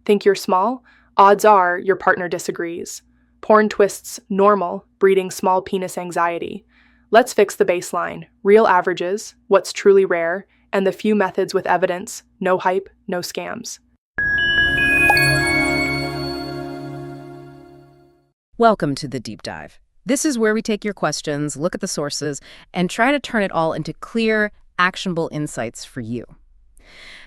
Think you're small? Odds are your partner disagrees. Porn twists normal, breeding small penis anxiety. Let's fix the baseline, real averages, what's truly rare, and the few methods with evidence, no hype, no scams. Welcome to The Deep Dive. This is where we take your questions, look at the sources, and try to turn it all into clear, actionable insights for you.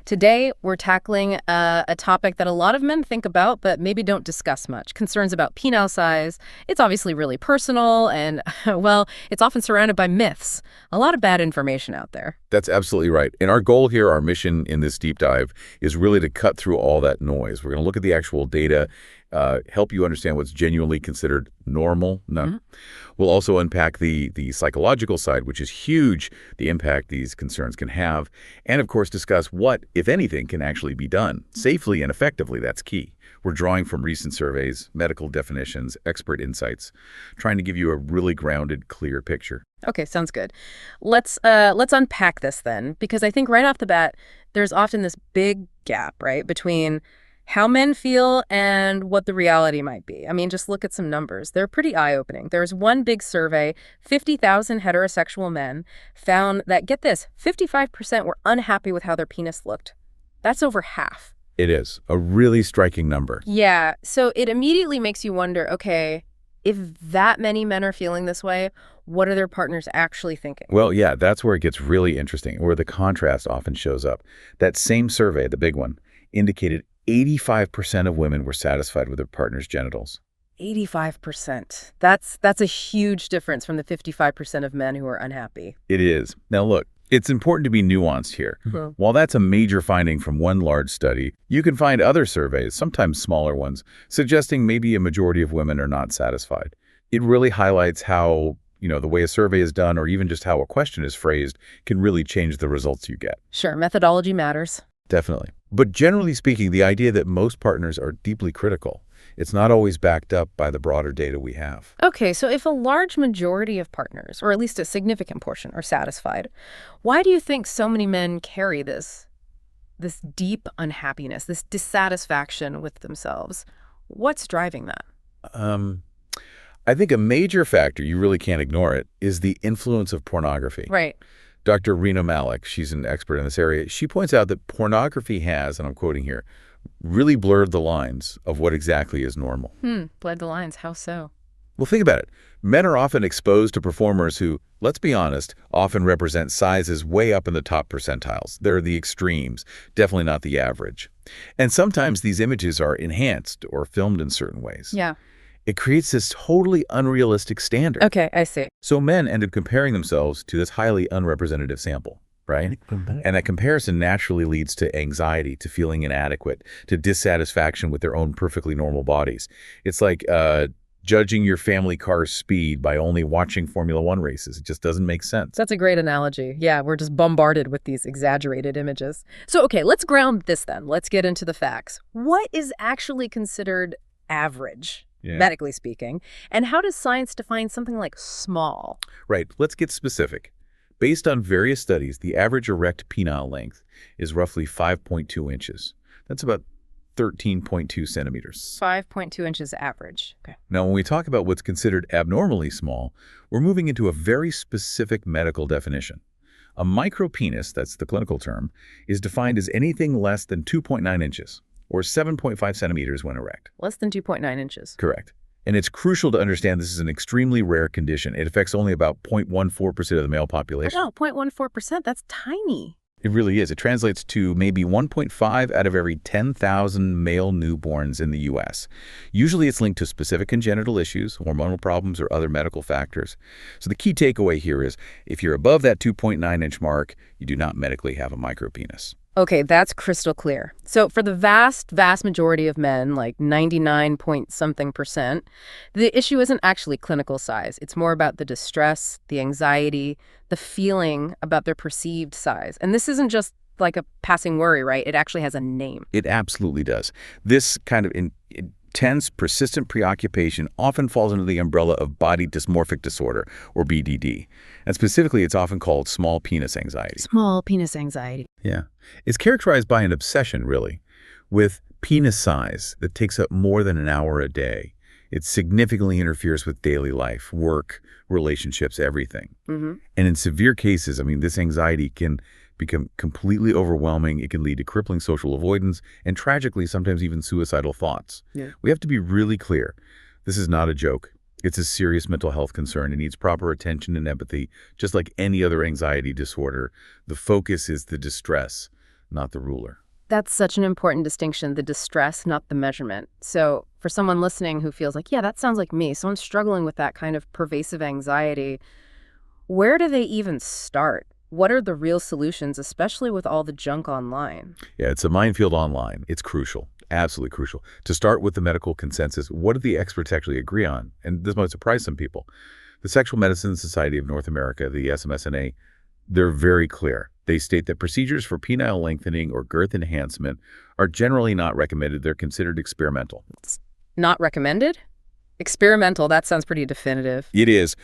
Today, we're tackling a topic that a lot of men think about, but maybe don't discuss much. Concerns about penile size. It's obviously really personal and, well, it's often surrounded by myths. A lot of bad information out there. That's absolutely right. And our goal here, our mission in this deep dive, is really to cut through all that noise. We're going to look at the actual data, help you understand what's genuinely considered normal. We'll also unpack the psychological side, which is huge, the impact these concerns can have, and of course discuss what, if anything, can actually be done safely and effectively. That's key. We're drawing from recent surveys, medical definitions, expert insights, trying to give you a really grounded, clear picture. Okay, sounds good. Let's unpack this then, because I think right off the bat, there's often this big gap, right, between how men feel and what the reality might be. I mean, just look at some numbers. They're pretty eye-opening. There's one big survey, 50,000 heterosexual men found that, get this, 55% were unhappy with how their penis looked. That's over half. It is a really striking number. Yeah, so it immediately makes you wonder, okay, if that many men are feeling this way, what are their partners actually thinking? Well, yeah, that's where it gets really interesting, where the contrast often shows up. That same survey, the big one, indicated 85% of women were satisfied with their partner's genitals. 85%. That's a huge difference from the 55% of men who are unhappy. It is. Now look, it's important to be nuanced here. While that's a major finding from one large study, you can find other surveys, sometimes smaller ones, suggesting maybe a majority of women are not satisfied. It really highlights how, the way a survey is done or even just how a question is phrased can really change the results you get. Sure, methodology matters. Definitely. But generally speaking, the idea that most partners are deeply critical, it's not always backed up by the broader data we have. Okay, so if a large majority of partners, or at least a significant portion, are satisfied, why do you think so many men carry this deep unhappiness, this dissatisfaction with themselves? What's driving that? I think a major factor, you really can't ignore it, is the influence of pornography. Right. Dr. Rena Malik, she's an expert in this area, she points out that pornography has, and I'm quoting here, really blurred the lines of what exactly is normal. Blurred the lines. How so? Well, think about it. Men are often exposed to performers who, let's be honest, often represent sizes way up in the top percentiles. They're the extremes, definitely not the average. And sometimes these images are enhanced or filmed in certain ways. Yeah. It creates this totally unrealistic standard. Okay, I see. So men end up comparing themselves to this highly unrepresentative sample, right? And that comparison naturally leads to anxiety, to feeling inadequate, to dissatisfaction with their own perfectly normal bodies. It's like judging your family car's speed by only watching Formula One races. It just doesn't make sense. That's a great analogy. Yeah, we're just bombarded with these exaggerated images. So, okay, let's ground this then. Let's get into the facts. What is actually considered average? Medically speaking, and how does science define something like small? Right, let's get specific. Based on various studies, the average erect penile length is roughly 5.2 inches. That's about 13.2 centimeters. 5.2 inches average. Okay. Now, when we talk about what's considered abnormally small, we're moving into a very specific medical definition. A micropenis, that's the clinical term, is defined as anything less than 2.9 inches. Or 7.5 centimeters when erect. Less than 2.9 inches. Correct. And it's crucial to understand this is an extremely rare condition. It affects only about 0.14% of the male population. Oh, 0.14%? That's tiny. It really is. It translates to maybe 1.5 out of every 10,000 male newborns in the U.S. Usually it's linked to specific congenital issues, hormonal problems, or other medical factors. So the key takeaway here is if you're above that 2.9-inch mark, you do not medically have a micropenis. Okay, that's crystal clear. So for the vast majority of men, like 99-point-something%, the issue isn't actually clinical size. It's more about the distress, the anxiety, the feeling about their perceived size. And this isn't just like a passing worry, right? It actually has a name. It absolutely does. This kind of intense, persistent preoccupation often falls under the umbrella of body dysmorphic disorder, or BDD. And specifically, it's often called small penis anxiety. Small penis anxiety. Yeah. It's characterized by an obsession, really, with penis size that takes up more than an hour a day. It significantly interferes with daily life, work, relationships, everything. And in severe cases, I mean, this anxiety can become completely overwhelming. It can lead to crippling social avoidance and, tragically, sometimes even suicidal thoughts. We have to be really clear. This is not a joke. It's a serious mental health concern. It needs proper attention and empathy, just like any other anxiety disorder. The focus is the distress, not the ruler. That's such an important distinction, the distress, not the measurement. So for someone listening who feels like, yeah, that sounds like me, someone struggling with that kind of pervasive anxiety, where do they even start? What are the real solutions, especially with all the junk online? Yeah, it's a minefield online. It's crucial, absolutely crucial. To start with the medical consensus, what do the experts actually agree on? And this might surprise some people. The Sexual Medicine Society of North America, the SMSNA, they're very clear. They state that procedures for penile lengthening or girth enhancement are generally not recommended. They're considered experimental. It's not recommended? Experimental, that sounds pretty definitive. It is.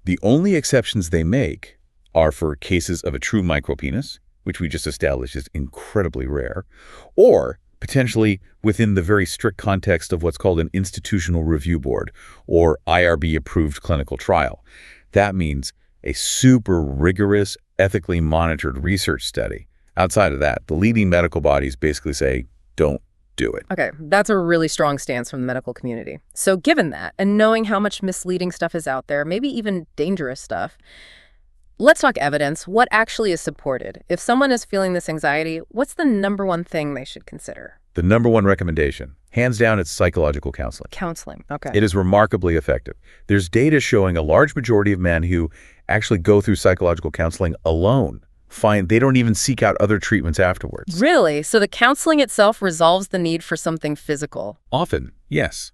The only exceptions they make are for cases of a true micropenis, which we just established is incredibly rare, or potentially within the very strict context of what's called an institutional review board or IRB-approved clinical trial. That means a super rigorous, ethically monitored research study. Outside of that, the leading medical bodies basically say, don't do it. Okay, that's a really strong stance from the medical community. So given that, and knowing how much misleading stuff is out there, maybe even dangerous stuff, let's talk evidence. What actually is supported? If someone is feeling this anxiety, what's the number one thing they should consider? The number one recommendation, hands down, it's psychological counseling. Counseling, okay. It is remarkably effective. There's data showing a large majority of men who actually go through psychological counseling alone find they don't even seek out other treatments afterwards. Really? So the counseling itself resolves the need for something physical? Often, yes.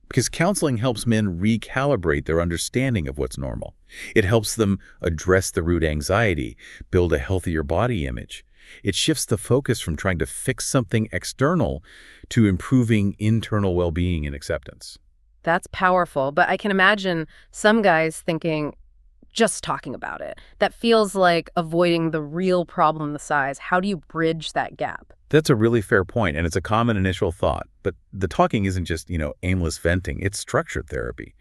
Because counseling helps men recalibrate their understanding of what's normal. It helps them address the root anxiety, build a healthier body image. It shifts the focus from trying to fix something external to improving internal well-being and acceptance. That's powerful, but I can imagine some guys thinking, just talking about it, that feels like avoiding the real problem, the size. How do you bridge that gap? That's a really fair point, and it's a common initial thought. But the talking isn't just, aimless venting. It's structured therapy.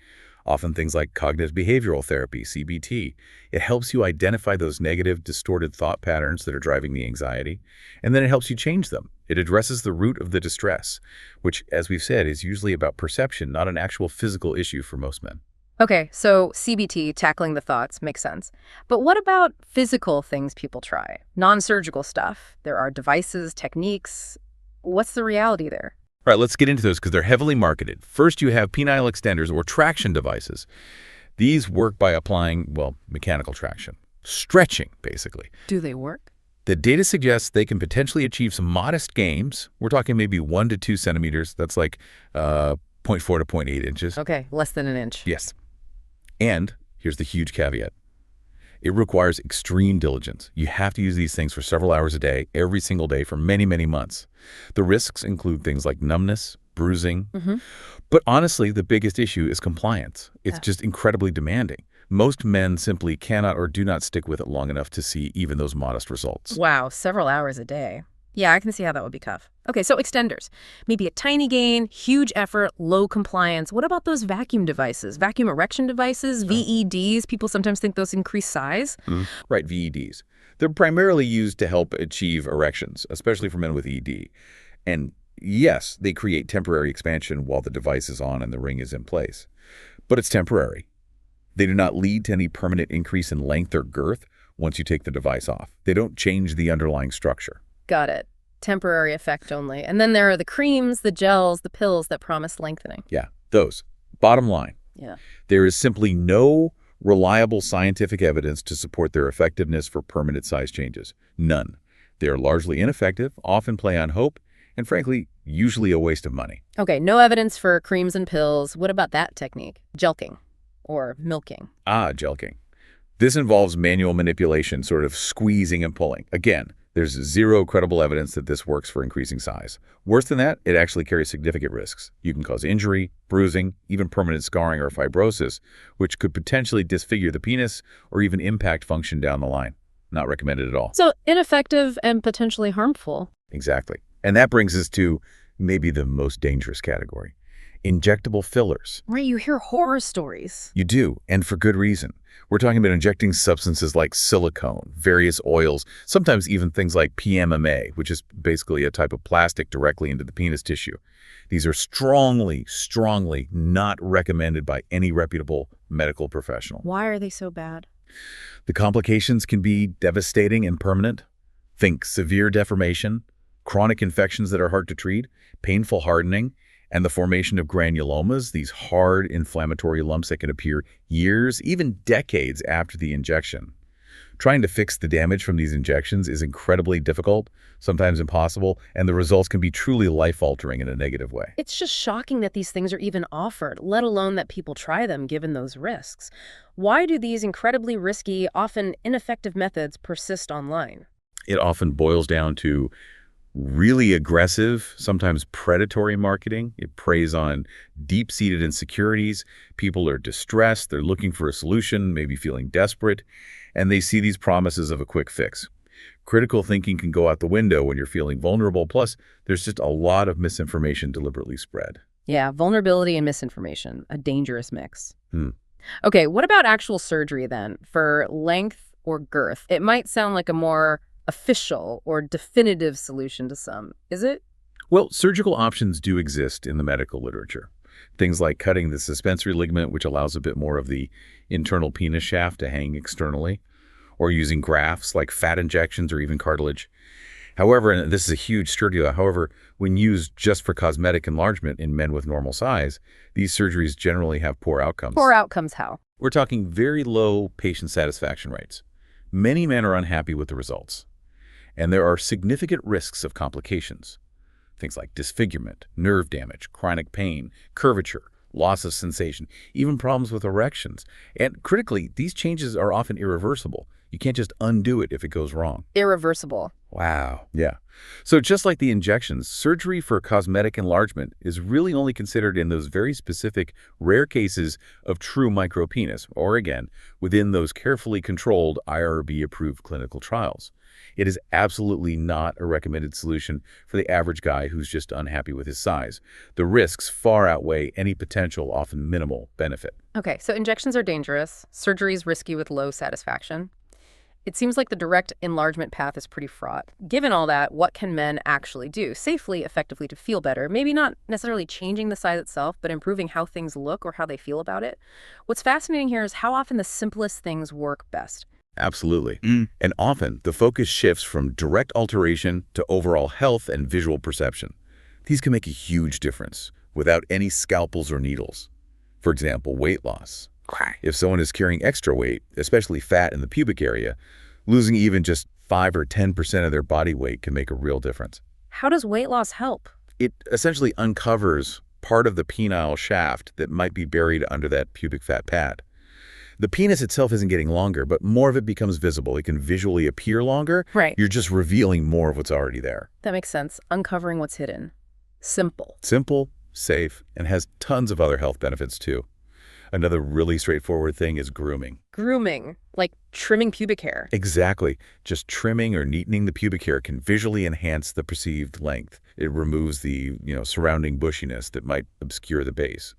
Often things like cognitive behavioral therapy, CBT. It helps you identify those negative, distorted thought patterns that are driving the anxiety, and then it helps you change them. It addresses the root of the distress, which, as we've said, is usually about perception, not an actual physical issue for most men. Okay, so CBT, tackling the thoughts, makes sense. But what about physical things people try? Non-surgical stuff. There are devices, techniques. What's the reality there? All right, let's get into those because they're heavily marketed. First, you have penile extenders or traction devices. These work by applying, mechanical traction. Stretching, basically. Do they work? The data suggests they can potentially achieve some modest gains. We're talking maybe 1 to 2 centimeters. That's like 0.4 to 0.8 inches. Okay, less than an inch. Yes. And here's the huge caveat. It requires extreme diligence. You have to use these things for several hours a day, every single day for many, many months. The risks include things like numbness, bruising. But honestly, the biggest issue is compliance. It's just incredibly demanding. Most men simply cannot or do not stick with it long enough to see even those modest results. Wow, several hours a day. Yeah, I can see how that would be tough. Okay, so extenders. Maybe a tiny gain, huge effort, low compliance. What about those vacuum devices? Vacuum erection devices, VEDs? People sometimes think those increase size. Right, VEDs. They're primarily used to help achieve erections, especially for men with ED. And yes, they create temporary expansion while the device is on and the ring is in place. But it's temporary. They do not lead to any permanent increase in length or girth once you take the device off. They don't change the underlying structure. Got it. Temporary effect only. And then there are the creams, the gels, the pills that promise lengthening. Yeah, those. Bottom line. Yeah. There is simply no reliable scientific evidence to support their effectiveness for permanent size changes. None. They are largely ineffective, often play on hope, and frankly, usually a waste of money. Okay, no evidence for creams and pills. What about that technique? Jelqing or milking? Jelqing. This involves manual manipulation, sort of squeezing and pulling. Again, there's zero credible evidence that this works for increasing size. Worse than that, it actually carries significant risks. You can cause injury, bruising, even permanent scarring or fibrosis, which could potentially disfigure the penis or even impact function down the line. Not recommended at all. So ineffective and potentially harmful. Exactly. And that brings us to maybe the most dangerous category. Injectable fillers. Right, you hear horror stories. You do, and for good reason. We're talking about injecting substances like silicone, various oils, sometimes even things like PMMA, which is basically a type of plastic directly into the penis tissue. These are strongly, strongly not recommended by any reputable medical professional. Why are they so bad? The complications can be devastating and permanent. Think severe deformation, chronic infections that are hard to treat, painful hardening, and the formation of granulomas, these hard inflammatory lumps that can appear years, even decades after the injection. Trying to fix the damage from these injections is incredibly difficult, sometimes impossible, and the results can be truly life-altering in a negative way. It's just shocking that these things are even offered, let alone that people try them given those risks. Why do these incredibly risky, often ineffective methods persist online? It often boils down to really aggressive, sometimes predatory marketing. It preys on deep-seated insecurities. People are distressed, they're looking for a solution, maybe feeling desperate, and they see these promises of a quick fix. Critical thinking can go out the window when you're feeling vulnerable, plus there's just a lot of misinformation deliberately spread. Yeah, vulnerability and misinformation, a dangerous mix. Okay, what about actual surgery then? For length or girth? It might sound like a more official or definitive solution to some. Is it? Well, surgical options do exist in the medical literature. Things like cutting the suspensory ligament, which allows a bit more of the internal penis shaft to hang externally, or using grafts like fat injections or even cartilage. However, and this is a huge sturdula, however, when used just for cosmetic enlargement in men with normal size, these surgeries generally have poor outcomes. Poor outcomes how? We're talking very low patient satisfaction rates. Many men are unhappy with the results. And there are significant risks of complications. Things like disfigurement, nerve damage, chronic pain, curvature, loss of sensation, even problems with erections. And critically, these changes are often irreversible. You can't just undo it if it goes wrong. Irreversible. Wow. Yeah. So just like the injections, surgery for cosmetic enlargement is really only considered in those very specific, rare cases of true micropenis, or again, within those carefully controlled IRB-approved clinical trials. It is absolutely not a recommended solution for the average guy who's just unhappy with his size. The risks far outweigh any potential, often minimal, benefit. Okay, so injections are dangerous. Surgery is risky with low satisfaction. It seems like the direct enlargement path is pretty fraught. Given all that, what can men actually do safely, effectively to feel better? Maybe not necessarily changing the size itself, but improving how things look or how they feel about it. What's fascinating here is how often the simplest things work best. Absolutely. And often, the focus shifts from direct alteration to overall health and visual perception. These can make a huge difference without any scalpels or needles. For example, weight loss. If someone is carrying extra weight, especially fat in the pubic area, losing even just 5 or 10% of their body weight can make a real difference. How does weight loss help? It essentially uncovers part of the penile shaft that might be buried under that pubic fat pad. The penis itself isn't getting longer, but more of it becomes visible. It can visually appear longer. Right. You're just revealing more of what's already there. That makes sense. Uncovering what's hidden. Simple. Simple, safe, and has tons of other health benefits too. Another really straightforward thing is grooming. Grooming, like trimming pubic hair. Exactly. Just trimming or neatening the pubic hair can visually enhance the perceived length. It removes the, surrounding bushiness that might obscure the base.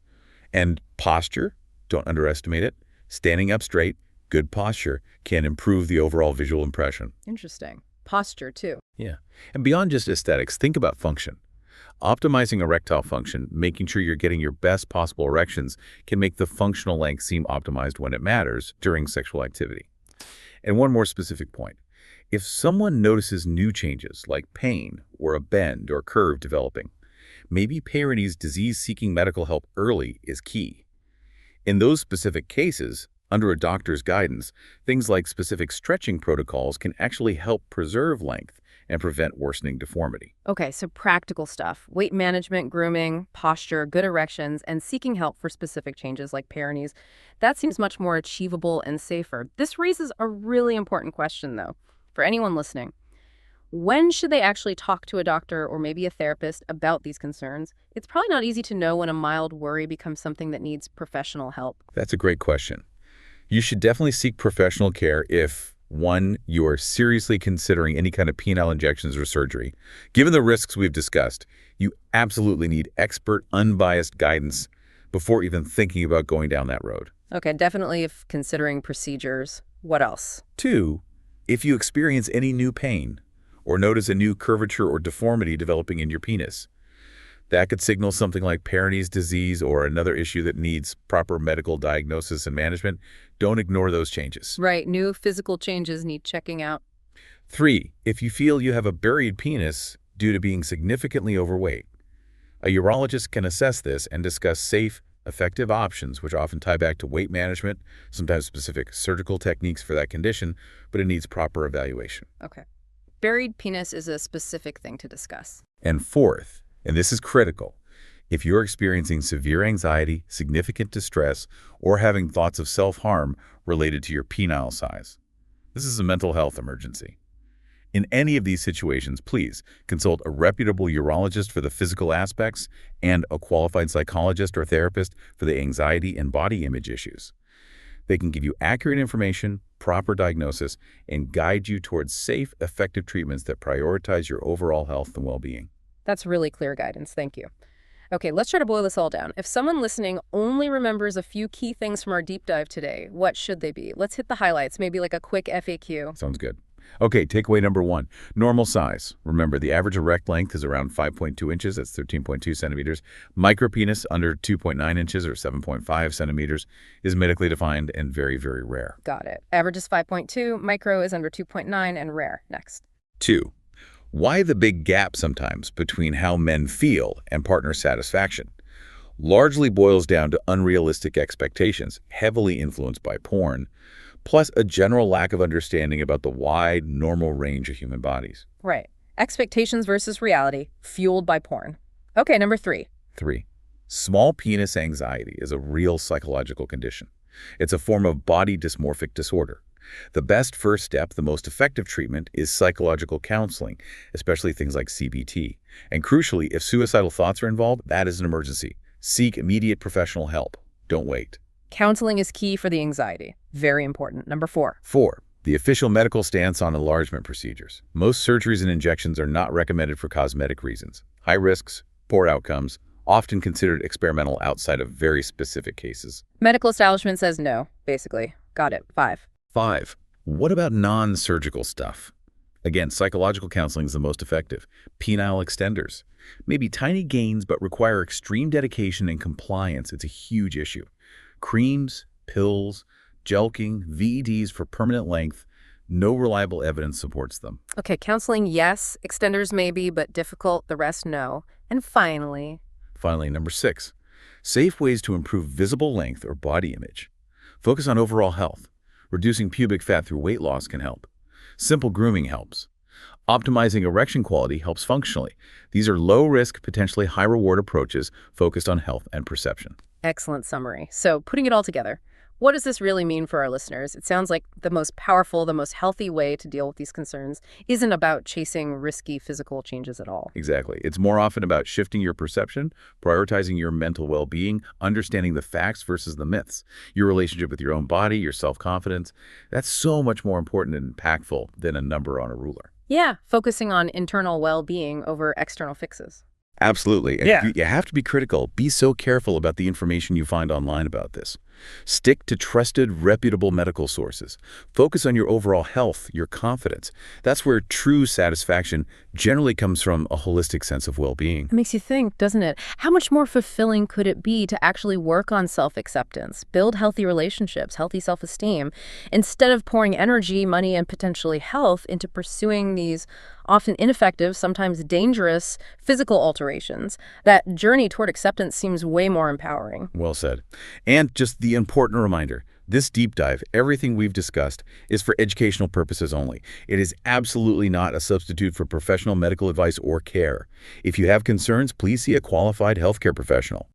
And posture, don't underestimate it. Standing up straight, good posture, can improve the overall visual impression. Interesting. Posture, too. Yeah. And beyond just aesthetics, think about function. Optimizing erectile function, making sure you're getting your best possible erections, can make the functional length seem optimized when it matters during sexual activity. And one more specific point. If someone notices new changes like pain or a bend or curve developing, maybe Peyronie's disease-seeking medical help early is key. In those specific cases, under a doctor's guidance, things like specific stretching protocols can actually help preserve length and prevent worsening deformity. Okay, so practical stuff. Weight management, grooming, posture, good erections, and seeking help for specific changes like Peyronie's. That seems much more achievable and safer. This raises a really important question, though, for anyone listening. When should they actually talk to a doctor or maybe a therapist about these concerns? It's probably not easy to know when a mild worry becomes something that needs professional help. That's a great question. You should definitely seek professional care if, 1, you are seriously considering any kind of penile injections or surgery. Given the risks we've discussed, You absolutely need expert, unbiased guidance before even thinking about going down that road. Okay, definitely if considering procedures. What else? 2, if you experience any new pain or notice a new curvature or deformity developing in your penis, that could signal something like Peyronie's disease or another issue that needs proper medical diagnosis and management. Don't ignore those changes. Right, new physical changes need checking out. 3, if you feel you have a buried penis due to being significantly overweight, a urologist can assess this and discuss safe, effective options, which often tie back to weight management, sometimes specific surgical techniques for that condition, but it needs proper evaluation. Okay. Buried penis is a specific thing to discuss. And 4th, and this is critical, if you're experiencing severe anxiety, significant distress, or having thoughts of self-harm related to your penile size, this is a mental health emergency. In any of these situations, please consult a reputable urologist for the physical aspects and a qualified psychologist or therapist for the anxiety and body image issues. They can give you accurate information, proper diagnosis, and guide you towards safe, effective treatments that prioritize your overall health and well-being. That's really clear guidance. Thank you. Okay, let's try to boil this all down. If someone listening only remembers a few key things from our deep dive today, what should they be? Let's hit the highlights, maybe like a quick FAQ. Sounds good. Okay, takeaway number 1, normal size. Remember, the average erect length is around 5.2 inches, that's 13.2 centimeters. Micropenis under 2.9 inches or 7.5 centimeters is medically defined and very, very rare. Got it. Average is 5.2, micro is under 2.9, and rare. Next. 2, why the big gap sometimes between how men feel and partner satisfaction? Largely boils down to unrealistic expectations, heavily influenced by porn, plus a general lack of understanding about the wide, normal range of human bodies. Right. Expectations versus reality, fueled by porn. Okay, number 3. 3, small penis anxiety is a real psychological condition. It's a form of body dysmorphic disorder. The best first step, the most effective treatment, is psychological counseling, especially things like CBT. And crucially, if suicidal thoughts are involved, that is an emergency. Seek immediate professional help. Don't wait. Counseling is key for the anxiety. Very important. Number 4. 4, the official medical stance on enlargement procedures. Most surgeries and injections are not recommended for cosmetic reasons. High risks, poor outcomes, often considered experimental outside of very specific cases. Medical establishment says no, basically. Got it. 5. 5, what about non-surgical stuff? Again, psychological counseling is the most effective. Penile extenders. Maybe tiny gains, but require extreme dedication and compliance. It's a huge issue. Creams, pills, gelking, VEDs for permanent length, no reliable evidence supports them. Okay, counseling, yes. Extenders maybe, but difficult. The rest, no. And finally, Number 6, safe ways to improve visible length or body image. Focus on overall health. Reducing pubic fat through weight loss can help. Simple grooming helps. Optimizing erection quality helps functionally. These are low-risk, potentially high-reward approaches focused on health and perception. excellent summary. So putting it all together, what does this really mean for our listeners? It sounds like the most powerful, the most healthy way to deal with these concerns isn't about chasing risky physical changes at all. Exactly. It's more often about shifting your perception, prioritizing your mental well-being, understanding the facts versus the myths, your relationship with your own body, your self-confidence. That's so much more important and impactful than a number on a ruler. Yeah, focusing on internal well-being over external fixes. Absolutely. And Yeah. you have to be critical. Be so careful about the information you find online about this. Stick to trusted, reputable medical sources. Focus on your overall health, your confidence. That's where true satisfaction generally comes from a holistic sense of well-being. It makes you think, doesn't it? How much more fulfilling could it be to actually work on self-acceptance, build healthy relationships, healthy self-esteem, instead of pouring energy, money, and potentially health into pursuing these often ineffective, sometimes dangerous physical alterations? That journey toward acceptance seems way more empowering. Well said. And just the important reminder, this deep dive, everything we've discussed, is for educational purposes only. It is absolutely not a substitute for professional medical advice or care. If you have concerns, please see a qualified healthcare professional.